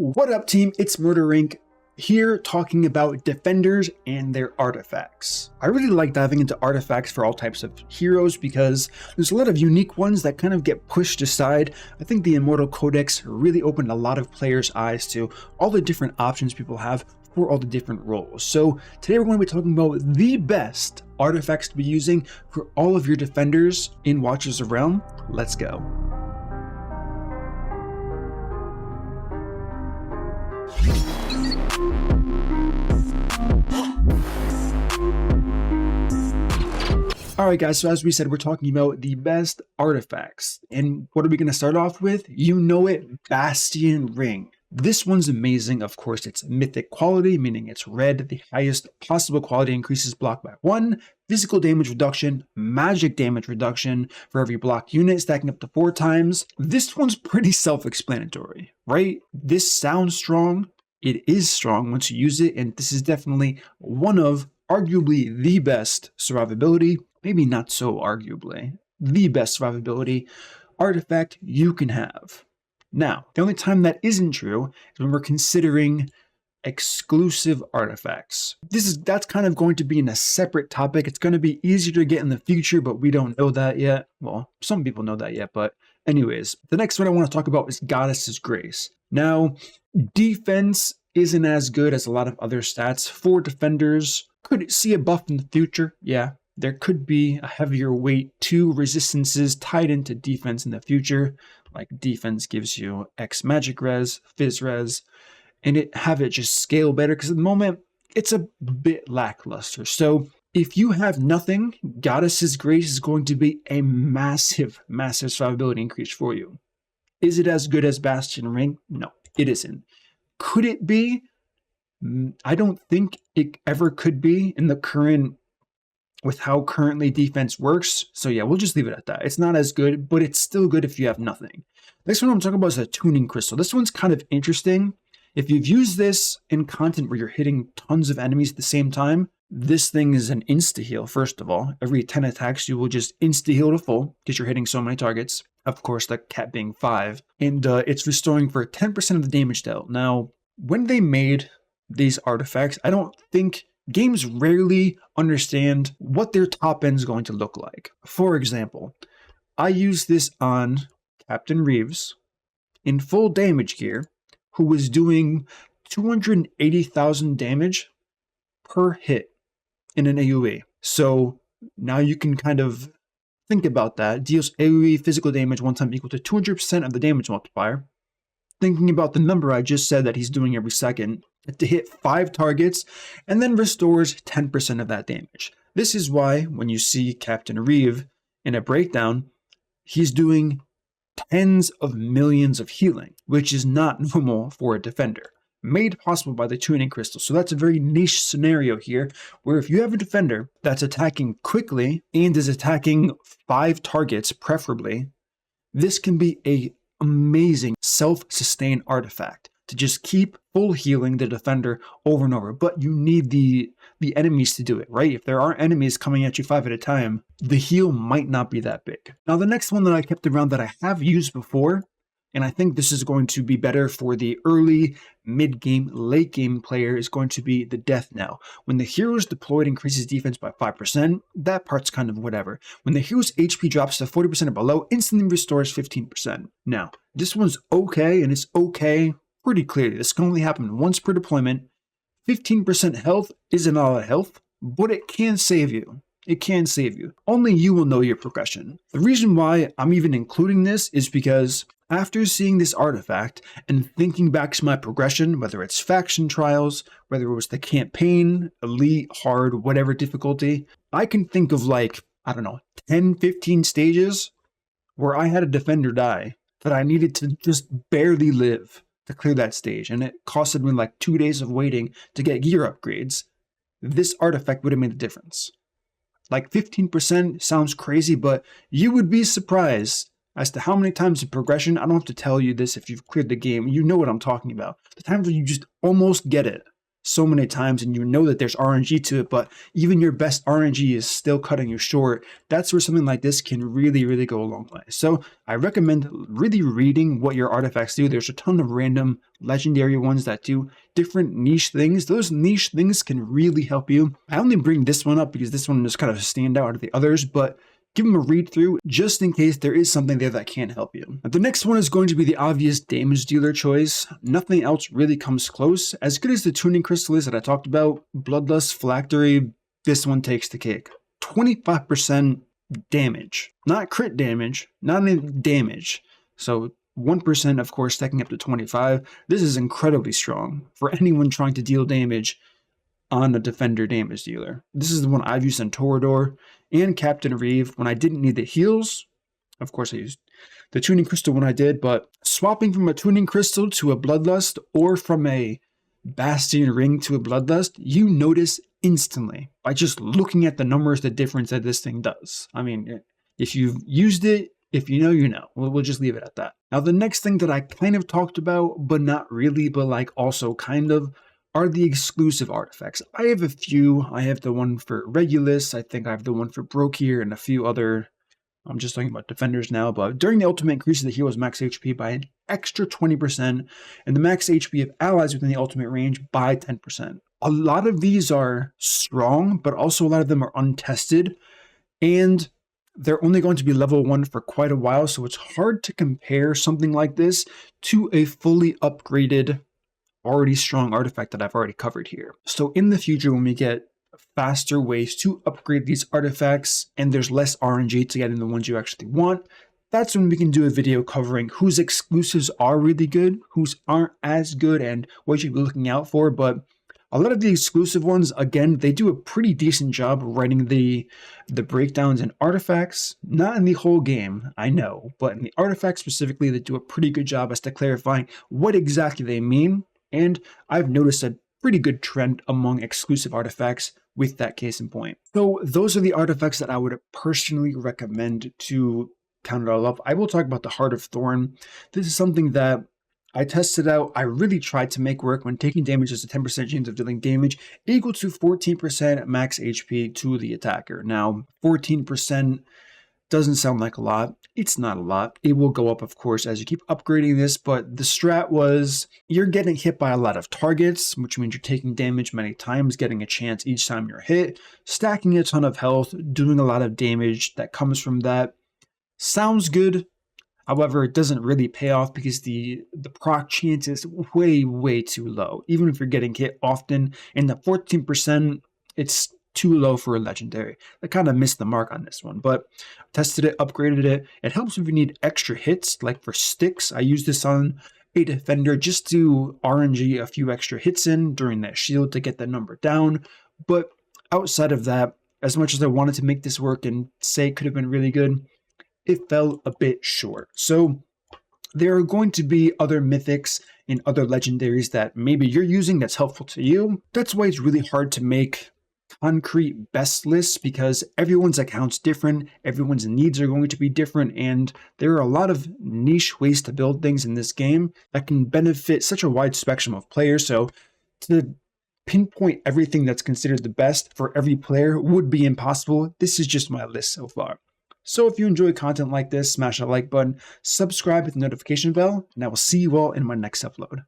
What up, team? It's Murder Inc. here talking about defenders and their artifacts. I really like diving into artifacts for all types of heroes because there's a lot of unique ones that kind of get pushed aside. I think the Immortal Codex really opened a lot of players' eyes to all the different options people have for all the different roles. So today we're going to be talking about the best artifacts to be using for all of your defenders in Watchers of Realm. Let's go. Alright guys, so as we said, we're talking about the best artifacts. And what are we going to start off with? You know it, Bastion Ring. This one's amazing. Of course, it's mythic quality, meaning it's red. The highest possible quality increases block by 1, physical damage reduction, magic damage reduction for every block unit, stacking up to 4 times. This one's pretty self-explanatory, right? This sounds strong. It is strong once you use it, and this is definitely one of arguably the best survivability, maybe not so arguably, the best survivability artifact you can have. Now, the only time that isn't true is when we're considering exclusive artifacts. That's kind of going to be in a separate topic. It's going to be easier to get in the future, but we don't know that yet. Well, some people know that yet, but anyways, the next one I want to talk about is Goddess's Grace. Now, defense isn't as good as a lot of other stats for defenders. Could see a buff in the future? Yeah. There could be a heavier weight to resistances tied into defense in the future. Like defense gives you X magic res, phys res, and have it just scale better because at the moment it's a bit lackluster. So if you have nothing, Goddess's Grace is going to be a massive, massive survivability increase for you. Is it as good as Bastion Ring? No, it isn't. Could it be? I don't think it ever could be in the current, with how currently defense works. So yeah, we'll just leave it at that. It's not as good, but it's still good if you have nothing. Next one I'm talking about is a tuning crystal. This one's kind of interesting. If you've used this in content where you're hitting tons of enemies at the same time, this thing is an insta-heal, first of all. Every 10 attacks, you will just insta-heal to full because you're hitting so many targets. Of course, the cap being 5. And it's restoring for 10% of the damage dealt. Now, when they made these artifacts, I don't think games rarely understand what their top end is going to look like. For example, I used this on Captain Reeves in full damage gear, who was doing 280,000 damage per hit in an AoE. So now you can kind of think about that. Deals AoE physical damage one time equal to 200% of the damage multiplier. Thinking about the number I just said that he's doing every second, to hit 5 targets and then restores 10% of that damage. This is why when you see Captain Reeve in a breakdown, he's doing tens of millions of healing, which is not normal for a defender. Made possible by the tuning crystal. So that's a very niche scenario here, where if you have a defender that's attacking quickly and is attacking 5 targets preferably, this can be a amazing self-sustain artifact to just keep full healing the defender over and over. But you need the enemies to do it, right? If there aren't enemies coming at you 5 at a time, the heal might not be that big. Now, the next one that I kept around that I have used before, and I think this is going to be better for the early, mid-game, late-game player, is going to be the Death Knell. When the hero is deployed, increases defense by 5%, that part's kind of whatever. When the hero's HP drops to 40% or below, instantly restores 15%. Now, this one's okay, and it's okay pretty clearly. This can only happen once per deployment. 15% health isn't a lot of health, but it can save you. It can save you. Only you will know your progression. The reason why I'm even including this is because after seeing this artifact and thinking back to my progression, whether it's faction trials, whether it was the campaign, elite, hard, whatever difficulty, I can think of like, I don't know, 10, 15 stages where I had a defender die that I needed to just barely live to clear that stage. And it costed me like 2 days of waiting to get gear upgrades. This artifact would have made a difference. Like 15% sounds crazy, but you would be surprised as to how many times in progression, I don't have to tell you this if you've cleared the game, you know what I'm talking about. The times when you just almost get it. so many times and you know that there's RNG to it, but even your best RNG is still cutting you short. That's where something like this can really, really go a long way. So I recommend really reading what your artifacts do. There's a ton of random legendary ones that do different niche things. Those niche things can really help you. I only bring this one up because this one is kind of a standout out of the others, but give them a read through just in case there is something there that can help you. The next one is going to be the obvious damage dealer choice. Nothing else really comes close. As good as the tuning crystal is that I talked about, Bloodlust, Phylactery, this one takes the cake. 25% damage. Not crit damage, not any damage. So 1%, of course, stacking up to 25. This is incredibly strong for anyone trying to deal damage on a defender damage dealer. This is the one I've used on Torador and Captain Reeve when I didn't need the heals. Of course, I used the tuning crystal when I did, but swapping from a tuning crystal to a Bloodlust or from a Bastion ring to a Bloodlust, you notice instantly by just looking at the numbers the difference that this thing does. I mean, if you've used it, if you know, you know. We'll just leave it at that. Now, the next thing that I kind of talked about, but not really, but like also kind of, are the exclusive artifacts. I have a few. I have the one for Regulus. I think I have the one for Brokir and a few other. I'm just talking about defenders now, but during the ultimate increases the hero's max HP by an extra 20% and the max HP of allies within the ultimate range by 10%. A lot of these are strong, but also a lot of them are untested and they're only going to be level 1 for quite a while, so it's hard to compare something like this to a fully upgraded already strong artifact that I've already covered here. So in the future, when we get faster ways to upgrade these artifacts and there's less RNG to get in the ones you actually want, that's when we can do a video covering whose exclusives are really good, whose aren't as good, and what you should be looking out for. But a lot of the exclusive ones, again, they do a pretty decent job writing the breakdowns and artifacts. Not in the whole game, I know, but in the artifacts specifically, they do a pretty good job as to clarifying what exactly they mean. And I've noticed a pretty good trend among exclusive artifacts with that case in point. So those are the artifacts that I would personally recommend to count it all up. I will talk about the Heart of Thorn. This is something that I tested out. I really tried to make work when taking damage as a 10% chance of dealing damage equal to 14% max HP to the attacker. Now, 14% doesn't sound like a lot. It's not a lot. It will go up, of course, as you keep upgrading this, but the strat was you're getting hit by a lot of targets, which means you're taking damage many times, getting a chance each time you're hit, stacking a ton of health, doing a lot of damage that comes from that. Sounds good. However, it doesn't really pay off because the proc chance is way, way too low. Even if you're getting hit often, and the 14%, it's too low for a legendary. I kind of missed the mark on this one, but tested it, upgraded it. It helps if you need extra hits, like for sticks. I use this on a defender just to RNG a few extra hits in during that shield to get that number down. But outside of that, as much as I wanted to make this work and say it could have been really good, it fell a bit short. So there are going to be other mythics and other legendaries that maybe you're using that's helpful to you. That's why it's really hard to make concrete best lists, because everyone's account's different, everyone's needs are going to be different, and there are a lot of niche ways to build things in this game that can benefit such a wide spectrum of players. So to pinpoint everything that's considered the best for every player would be impossible. This is just my list so far. So if you enjoy content like this, smash that like button, subscribe with the notification bell, and I will see you all in my next upload.